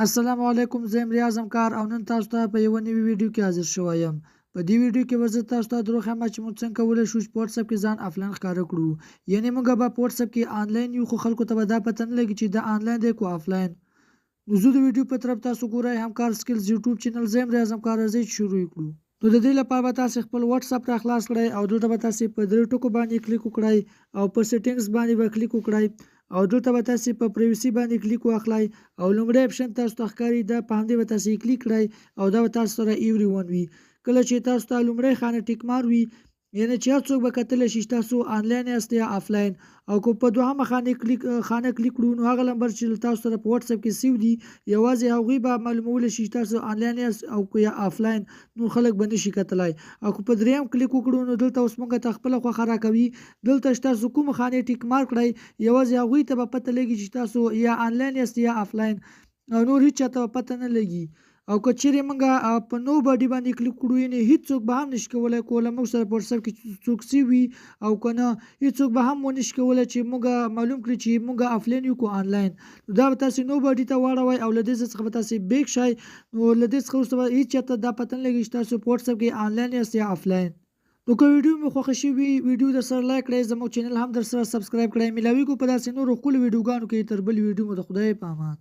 السلام علیکم، زه یم ریاض همکار او نن تاسو ته په یوه نوي ویډیو کې حاضر شوی یم. په دې ویډیو کې به زه تاسو ته دروښیم چې موږ څنګه کولی شو چې په واتساپ کې ځان آفلاین ښکاره کړو. یعنې موږ به په واتساپ کې آنلاین یو، خو خلکو ته به دا پته نه لګي چې دا آنلاین دی که آفلاین. نو زه د ویډیو په طرف تاسو ګورئ همکار سکلز یوټیوب چینل، زه یم ریاض همکار. راځئ چې شروع کړو. نو د دې لپاره به تاسې خپل واتساپ را خلاص کړئ او دلته به تاسې په درې ټکو باندې کلیک وکړئ او په سیټینګز باندې به کلیک وکړئ او دلته به تاسې په پریویسي باندې کلیک واخلئ او لومړی اپشن تاسو ته ښکاري دا په همدې به تاسې کلیک کړئ او دا به تاسو سره ایوری ون وي. کله چې تاسو ته لومړی خانه ټیک مار وي، یعنې چې هر څوک به کتلی شي چې تاسو آنلاین یاست یا آفلاین. او که په دوهمه خانه کلیک کړو، نو هغه نمبر چې تاسو سره په واتساپ کې سیو دي یوازې هغوی به معلومولی شي چې تاسو آنلاین یاست او که یا آفلاین، نو خلک به نشي کتلی. او که په دریم کلیک وکړو، نو دلته اوس موږ ته خپله خوښه راکوي دلته چې تاسو کومه خانې ټیک مار کړئ یوازې هغوی ته به پته لګي چې تاسو یا آنلاین یاست یا آفلاین، او نور هیڅ چاته به پته نه لګي. او که چیرې موږ په نو باډي باندې کلیک کړو، یعنې هیڅوک به هم نشي کولی کوله موږ سره په واتساپ کې څوک سیو وي او که نه هیڅوک به هم ونشي کولی چې موږ معلوم کړي چې موږ آفلاین یو که آنلاین. نو دا به تاسې نو باډي ته واړوئ او له دې څخه به تاسې بیک شئ. نو له دې څخه وروسته به هیڅ چاته دا پته نه لګي چې تاسو په واتساپ کې آنلاین یاست یا آفلاین. نو که ویډیو مې خوښه شوي ویډیو در سره لایک کړئ، زموږ چینل هم در سره سبسکرایب کړئ. میلاویږو په داسې نورو ښکلو ویډیوګانو کې. تر بلې ویډیو مو د خدای په امان.